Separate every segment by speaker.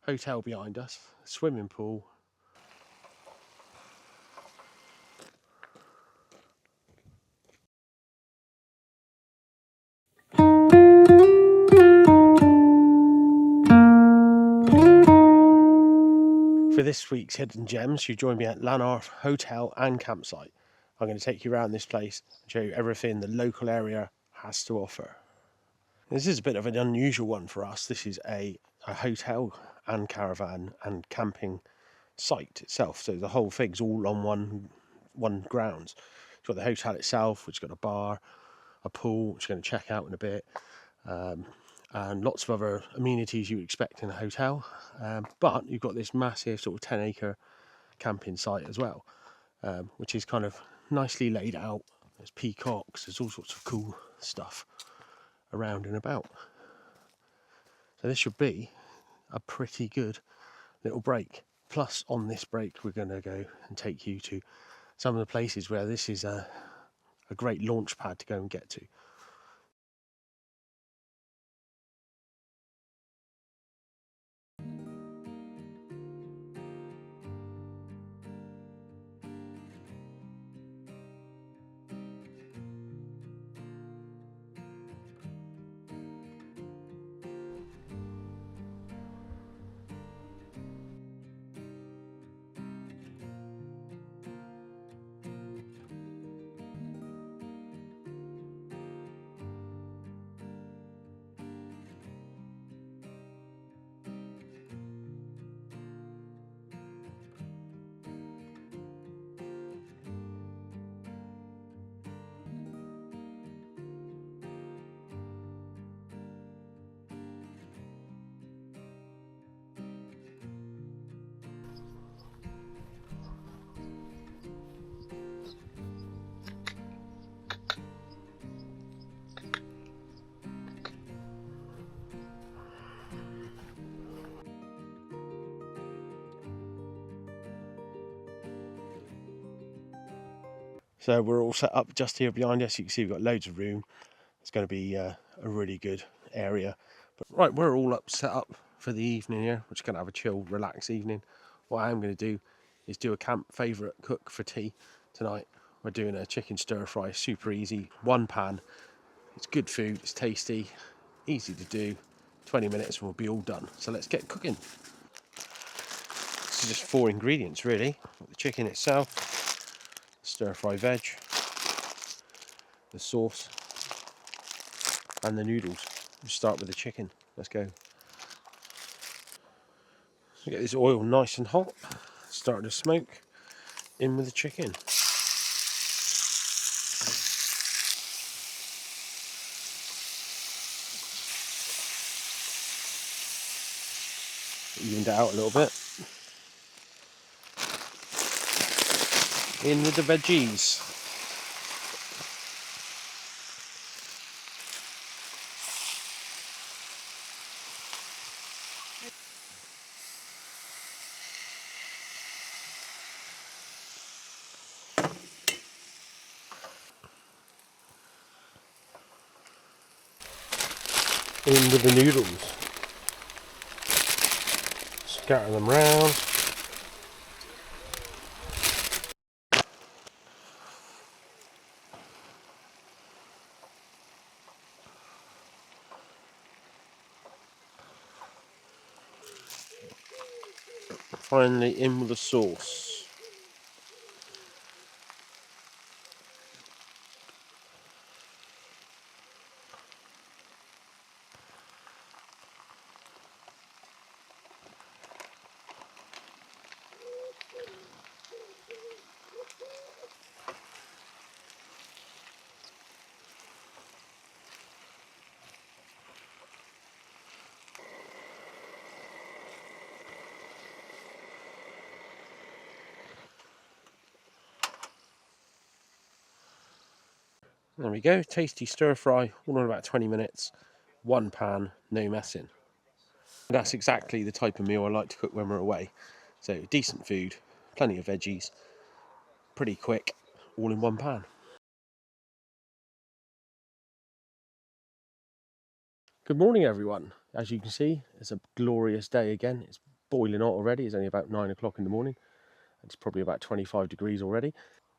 Speaker 1: hotel behind us, swimming pool. For this week's Hidden Gems, you join me at Lanark Hotel and Campsite. I'm going to take you around this place and show you everything the local area has to offer. This is a bit of an unusual one for us. This is a hotel and caravan and camping site itself. So the whole thing's all on one grounds. It's got the hotel itself, which has got a bar, a pool, which we're going to check out in a bit. And lots of other amenities you expect in a hotel, but you've got this massive sort of 10-acre camping site as well, which is kind of nicely laid out. There's peacocks, there's all sorts of cool stuff around and about. So this should be a pretty good little break. Plus on this break we're going to go and take you to some of the places where this is a great launch pad to go and get to. So we're all set up just here behind us. You can see we've got loads of room. It's going to be a really good area. But right, we're all set up for the evening here. We're just going to have a chill, relaxed evening. What I am going to do is do a camp favourite cook for tea tonight. We're doing a chicken stir fry, super easy, one pan. It's good food, it's tasty, easy to do. 20 minutes and we'll be all done. So let's get cooking. This is just 4 ingredients really. The chicken itself, stir fry veg, the sauce and the noodles. We'll start with the chicken. Let's go. So get this oil nice and hot, starting to smoke. In with the chicken. Evened it out a little bit. In with the veggies. In with the noodles. Scatter them round. Finally in with the sauce. There we go, tasty stir fry, all in about 20 minutes, one pan, no messing. That's exactly the type of meal I like to cook when we're away. So decent food, plenty of veggies, pretty quick, all in one pan. Good morning everyone. As you can see, it's a glorious day again. It's boiling hot already. It's only about 9 o'clock in the morning. It's probably about 25 degrees already.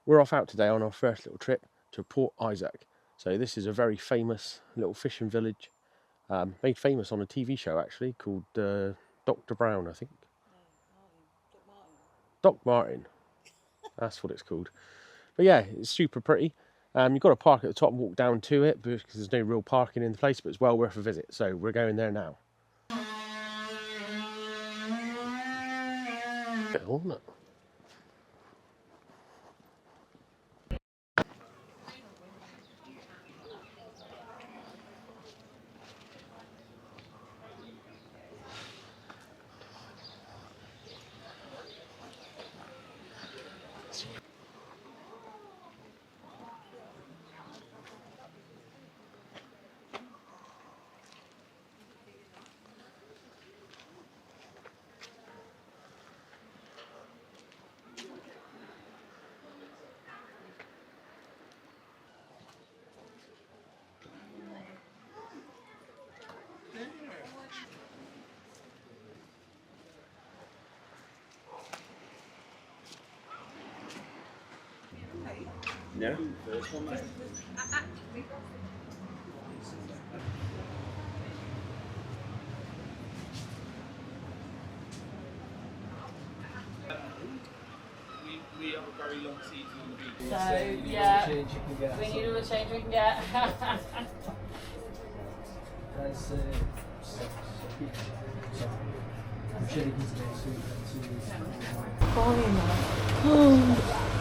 Speaker 1: We're off out today on our first little trip to Port Issac. So this is a very famous little fishing village, made famous on a TV show actually called Dr. Brown, I think. Doc Martin. That's what it's called. But yeah, it's super pretty. You've got to park at the top and walk down to it because there's no real parking in the place, but it's well worth a visit. So we're going there now. Isn't it? No.
Speaker 2: We have a very long season on the beach.
Speaker 3: So, yeah, we need all the change we can get.
Speaker 4: That's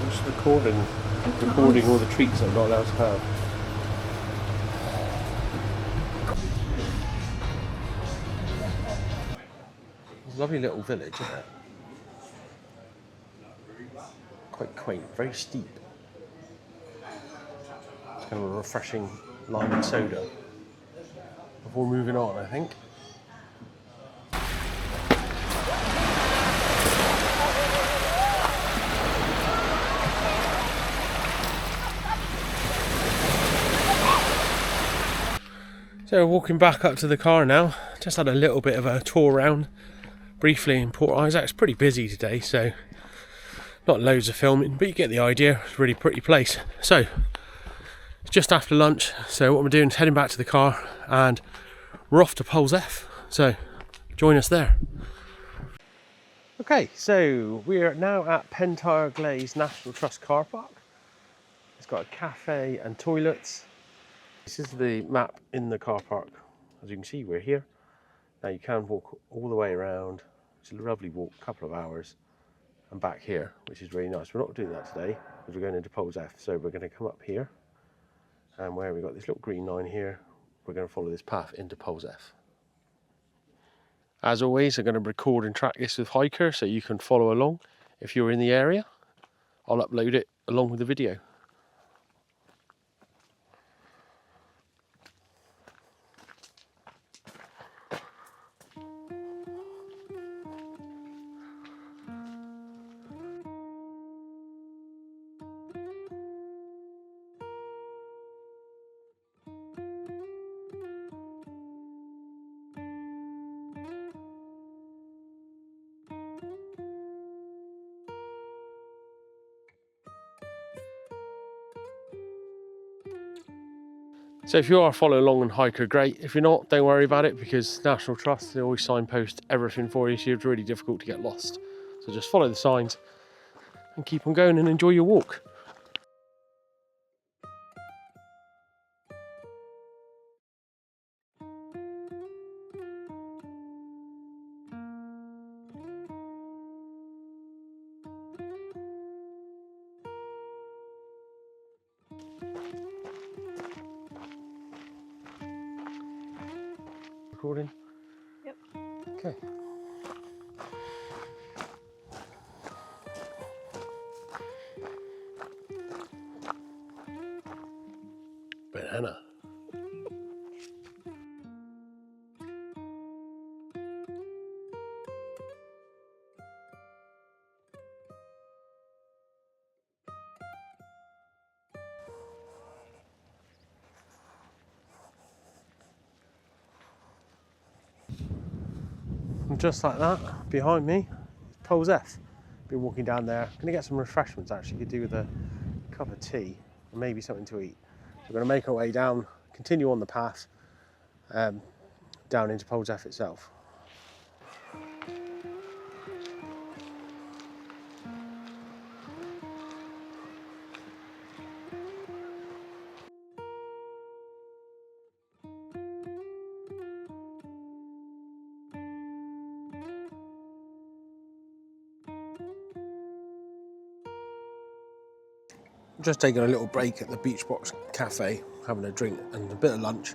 Speaker 1: I'm just recording all the treats I'm not allowed to have. It's a lovely little village, isn't it? Quite quaint, very steep. It's kind of a refreshing lime and soda. Before moving on, I think. So walking back up to the car now, just had a little bit of a tour around briefly in Port Issac. It's pretty busy today, so not loads of filming, but you get the idea. It's a really pretty place. So it's just after lunch, so what we're doing is heading back to the car and we're off to Polzeath, so join us there. Okay, so we're now at Pentire Glaze National Trust car park. It's got a cafe and toilets. This is the map in the car park. As you can see, we're here. Now you can walk all the way around. It's a lovely walk, a couple of hours, and back here, which is really nice. We're not doing that today because we're going into Polzeath, so we're going to come up here, and where we've got this little green line here, we're going to follow this path into Polzeath. As always, I'm going to record and track this with Hiker so you can follow along. If you're in the area, I'll upload it along with the video. So if you are following along on Hiker, great. If you're not, don't worry about it because National Trust, they always signpost everything for you, so it's really difficult to get lost. So just follow the signs and keep on going and enjoy your walk. Recording?
Speaker 3: Yep.
Speaker 1: Okay. Banana. And just like that, behind me, Polzeath. Been walking down there. Going to get some refreshments actually. Could do with a cup of tea and maybe something to eat. So we're going to make our way down, continue on the path down into Polzeath itself. Just taking a little break at the Beach Box Cafe, having a drink and a bit of lunch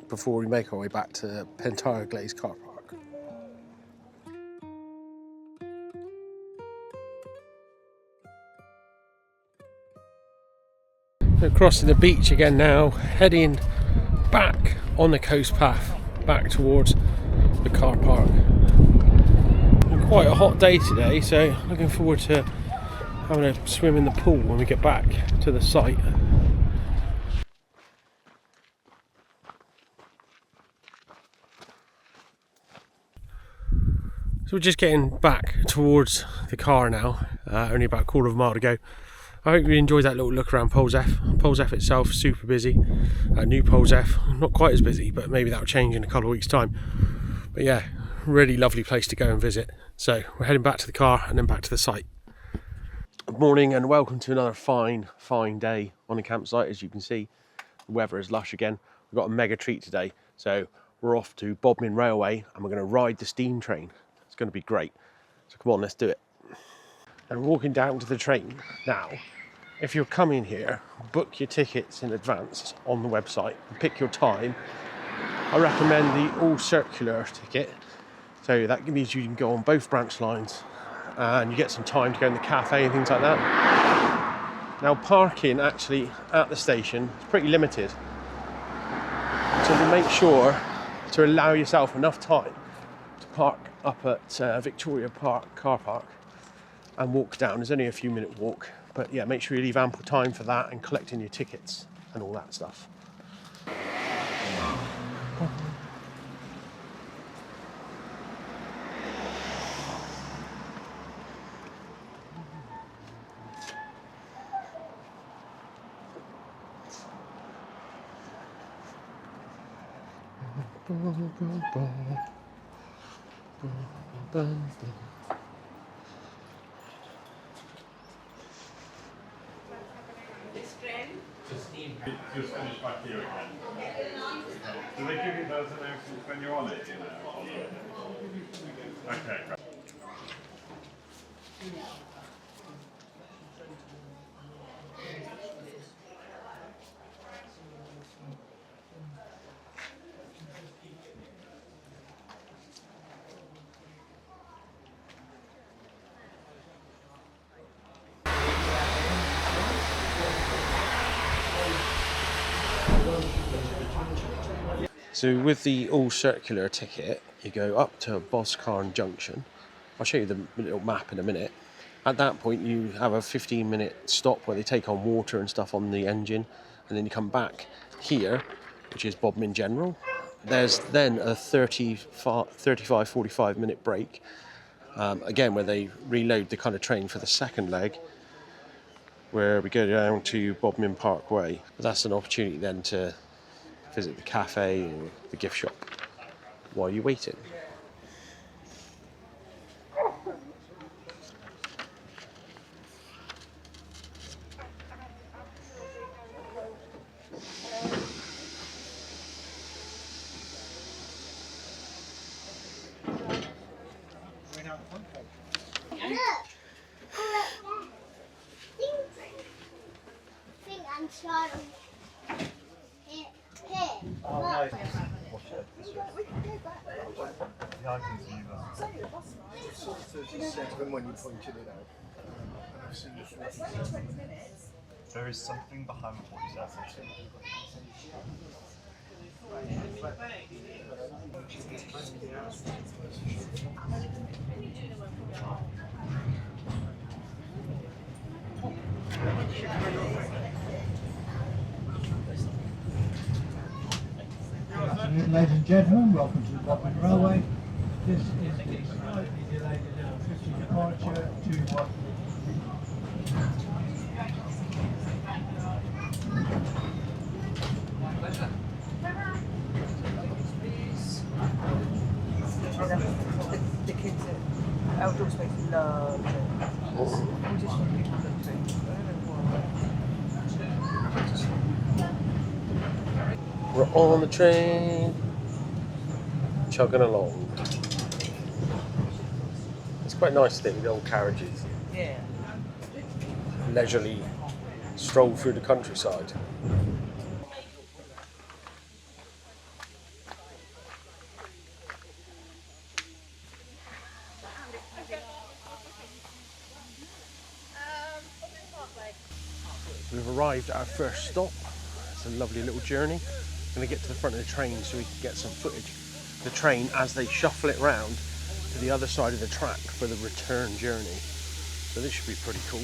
Speaker 1: before we make our way back to Pentire Glaze car park. We're crossing the beach again now, heading back on the coast path, back towards the car park. Quite a hot day today, so looking forward to having a swim in the pool when we get back to the site. So we're just getting back towards the car now, only about a quarter of a mile to go. I hope you enjoyed that little look around Polzeath. Polzeath itself, super busy. New Polzeath, not quite as busy, but maybe that'll change in a couple of weeks' time. But yeah, really lovely place to go and visit. So we're heading back to the car and then back to the site. Good morning and welcome to another fine day on the campsite. As you can see, the weather is lush again. We've got a mega treat today. So we're off to Bodmin Railway and we're going to ride the steam train. It's going to be great. So come on, let's do it. And walking down to the train now. If you're coming here, book your tickets in advance on the website and pick your time. I recommend the all circular ticket. So that means you can go on both branch lines and you get some time to go in the cafe and things like that. Now parking actually at the station is pretty limited. So you make sure to allow yourself enough time to park up at Victoria Park car park and walk down. There's only a few minute walk, but yeah, make sure you leave ample time for that and collecting your tickets and all that stuff.
Speaker 4: Just finish back here again. Do they give you those announcements when you're on it, you know? Okay, great.
Speaker 1: So with the all circular ticket, you go up to Boscarn Junction. I'll show you the little map in a minute. At that point you have a 15-minute stop where they take on water and stuff on the engine, and then you come back here, which is Bodmin General. There's then a 45 minute break, again where they reload the kind of train for the second leg, where we go down to Bodmin Parkway. That's an opportunity then to visit the cafe or the gift shop while you're waiting.
Speaker 4: There is something behind what he's asking.
Speaker 5: Good afternoon, ladies and gentlemen. Welcome to the Bodmin Railway. This is the slightly delayed 11:50 departure to what?
Speaker 6: The kids at outdoor space love it. We just want people to look through.
Speaker 1: We're on the train, chugging along. It's quite nice thing, the old carriages.
Speaker 6: Yeah.
Speaker 1: Leisurely stroll through the countryside. We've arrived at our first stop. It's a lovely little journey. I'm going to get to the front of the train so we can get some footage of the train as they shuffle it round to the other side of the track for the return journey. So this should be pretty cool.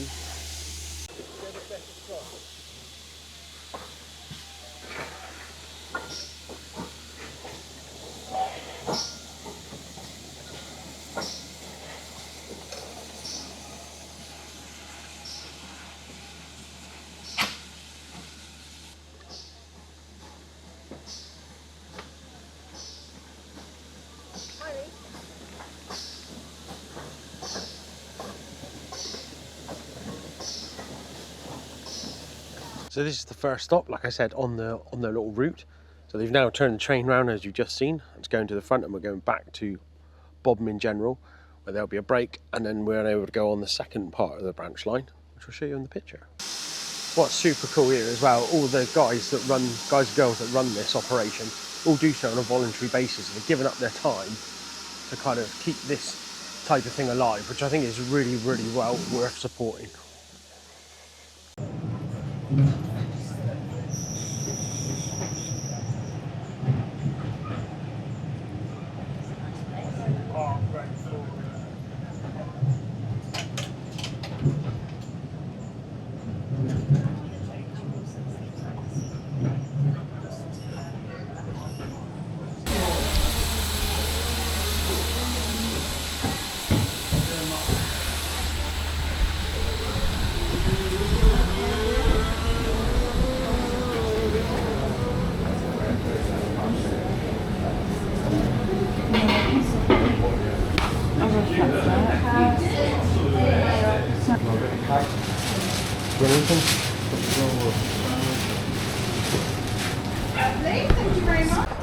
Speaker 1: So this is the first stop, like I said, on their little route. So they've now turned the train round, as you've just seen. It's going to the front and we're going back to Bodmin General, where there'll be a break, and then we're able to go on the second part of the branch line, which I'll show you in the picture. What's super cool here as well, all the guys and girls that run this operation all do so on a voluntary basis. They've given up their time to kind of keep this type of thing alive, which I think is really, really well worth supporting.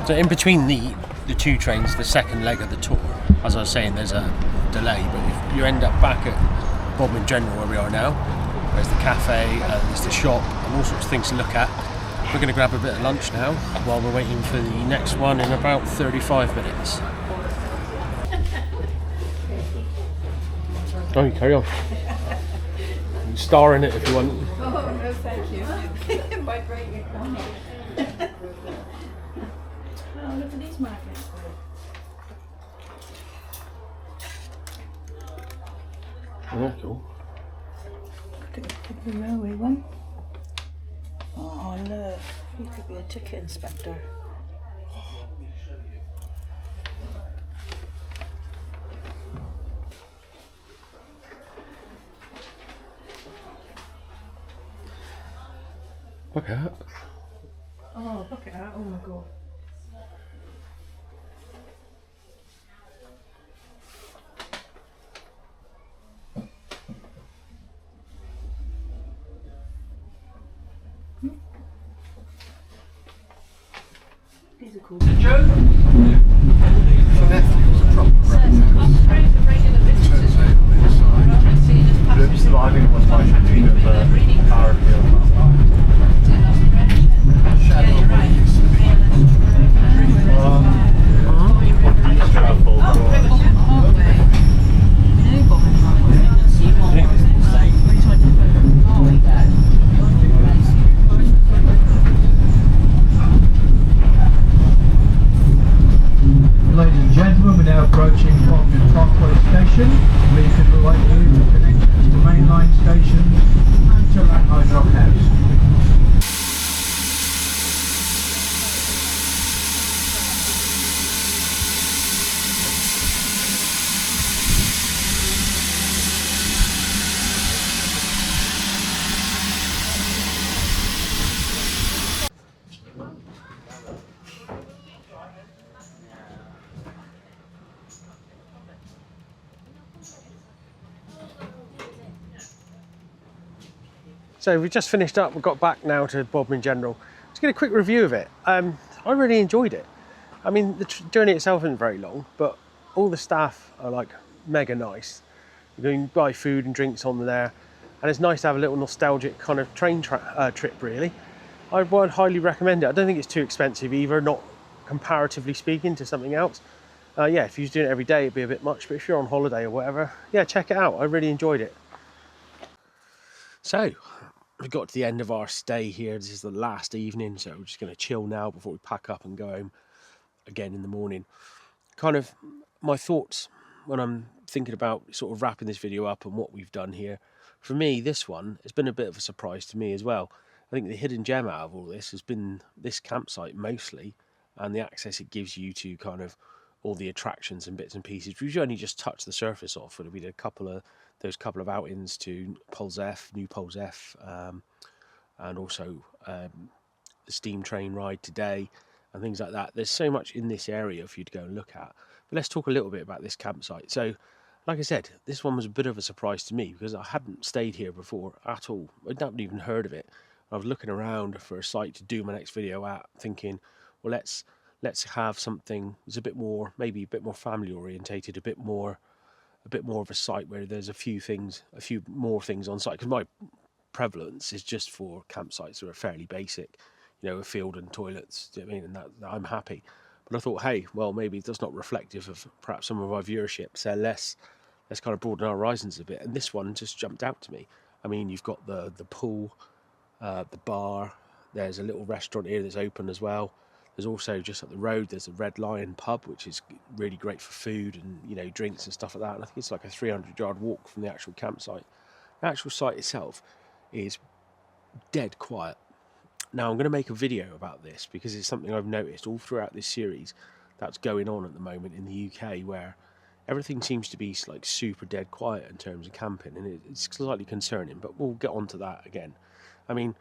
Speaker 1: So in between the two trains, the second leg of the tour, as I was saying, there's a delay, but if you end up back at Bodmin General where we are now, there's the cafe, there's the shop, and all sorts of things to look at. We're going to grab a bit of lunch now while we're waiting for the next one in about 35 minutes. Oh, you carry on. You can star in it if you want.
Speaker 6: Oh, no, thank you. Might break your corner. Oh, look at these magnets.
Speaker 1: Oh, cool.
Speaker 6: Look at the railway one. Oh, look. You could be a ticket inspector.
Speaker 1: Look at that.
Speaker 6: Oh, look at that. Oh my god. These are cool.
Speaker 5: Ladies and gentlemen, we're now approaching Bodmin Parkway Station. We can provide you with connections to mainline stations and to Langhide Rock House.
Speaker 1: So we've just finished up, we've got back now to Bodmin General. Let's get a quick review of it. I really enjoyed it. I mean, the journey itself isn't very long, but all the staff are like mega nice. You can buy food and drinks on there, and it's nice to have a little nostalgic kind of train trip really. I would highly recommend it. I don't think it's too expensive either, not comparatively speaking to something else. Yeah, if you're doing it every day it'd be a bit much, but if you're on holiday or whatever, yeah, check it out. I really enjoyed it. So, we've got to the end of our stay here. This is the last evening, so we're just going to chill now before we pack up and go home again in the morning. Kind of my thoughts when I'm thinking about sort of wrapping this video up and what we've done here. For me, this one has been a bit of a surprise to me as well. I think the hidden gem out of all this has been this campsite mostly, and the access it gives you to kind of all the attractions and bits and pieces. We've only just touched the surface off, and we did those couple of outings to Polzeath, New Polzeath, and also the steam train ride today and things like that. There's so much in this area for you to go and look at. But let's talk a little bit about this campsite. So, like I said, this one was a bit of a surprise to me because I hadn't stayed here before at all. I hadn't even heard of it. I was looking around for a site to do my next video at, thinking, well, let's have something that's a bit more, maybe a bit more family orientated, a bit more of a site where there's a few more things on site, because my prevalence is just for campsites that are fairly basic, you know, a field and toilets. Do you know what I mean? And that I'm happy. But I thought, hey, well, maybe that's not reflective of perhaps some of our viewership, so let's kind of broaden our horizons a bit. And this one just jumped out to me. I mean, you've got the pool, the bar. There's a little restaurant here that's open as well. There's also just up the road, there's a Red Lion pub, which is really great for food and, you know, drinks and stuff like that. And I think it's like a 300-yard walk from the actual campsite. The actual site itself is dead quiet. Now, I'm going to make a video about this because it's something I've noticed all throughout this series that's going on at the moment in the UK, where everything seems to be like super dead quiet in terms of camping, and it's slightly concerning, but we'll get onto that again. I mean,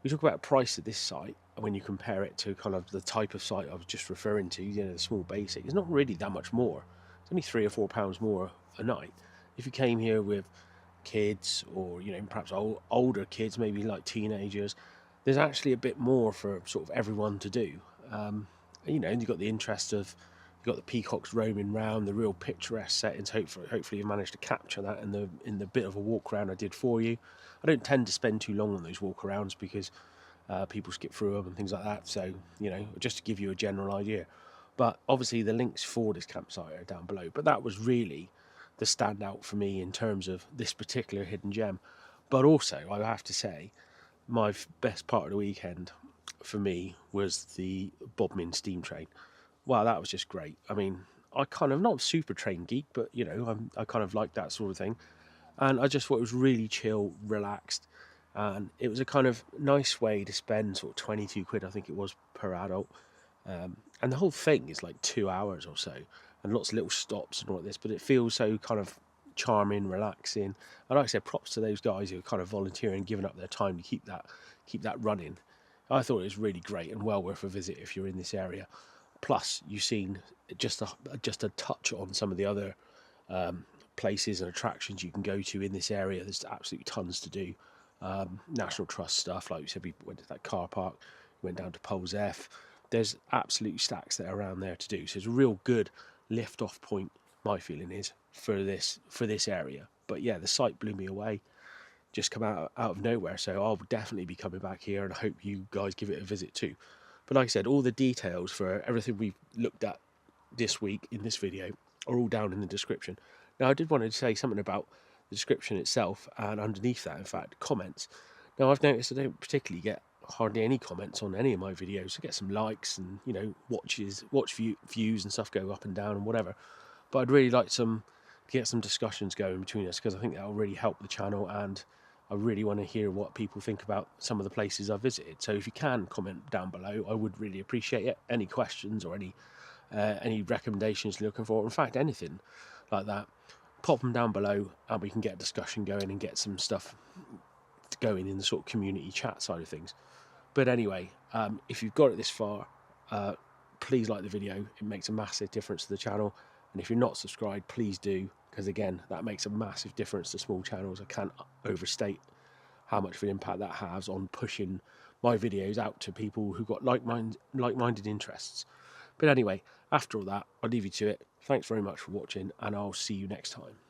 Speaker 1: we talk about price at this site, when you compare it to kind of the type of site I was just referring to, you know, the small basic, it's not really that much more. It's only £3 or £4 more a night. If you came here with kids, or, you know, perhaps older kids, maybe like teenagers, there's actually a bit more for sort of everyone to do. You know, and you've got the interest of, you've got the peacocks roaming round, the real picturesque settings. Hopefully you managed to capture that in the bit of a walk around I did for you. I don't tend to spend too long on those walk arounds because people skip through them and things like that. So, you know, just to give you a general idea. But obviously the links for this campsite are down below. But that was really the standout for me in terms of this particular hidden gem. But also, I have to say, my best part of the weekend for me was the Bodmin steam train. Wow, that was just great. I mean, I kind of, not a super train geek, but, you know, I kind of like that sort of thing. And I just thought it was really chill, relaxed. And it was a kind of nice way to spend sort of 22 quid, I think it was, per adult. And the whole thing is like 2 hours or so, and lots of little stops and all like this, but it feels so kind of charming, relaxing. And like I said, props to those guys who are kind of volunteering, giving up their time to keep that running. I thought it was really great and well worth a visit if you're in this area. Plus, you've seen just a touch on some of the other places and attractions you can go to in this area. There's absolutely tons to do. National Trust stuff, like we said, we went to that car park, we went down to Polzeath. There's absolute stacks that are around there to do. So it's a real good lift-off point, my feeling is, for this area. But yeah, the site blew me away. Just come out of nowhere. So I'll definitely be coming back here, and I hope you guys give it a visit too. But like I said, all the details for everything we've looked at this week in this video are all down in the description. Now, I did want to say something about the description itself, and underneath that, in fact, comments. Now, I've noticed I don't particularly get hardly any comments on any of my videos. I get some likes and, you know, watch views and stuff go up and down and whatever. But I'd really like to get some discussions going between us, because I think that'll really help the channel, and I really want to hear what people think about some of the places I've visited. So if you can comment down below, I would really appreciate it. Any questions or any recommendations you're looking for, in fact, anything like that, pop them down below and we can get a discussion going and get some stuff going in the sort of community chat side of things. But anyway, if you've got it this far, please like the video. It makes a massive difference to the channel. And if you're not subscribed, please do, because again, that makes a massive difference to small channels. I can't overstate how much of an impact that has on pushing my videos out to people who've got like-minded interests. But anyway, after all that, I'll leave you to it. Thanks very much for watching, and I'll see you next time.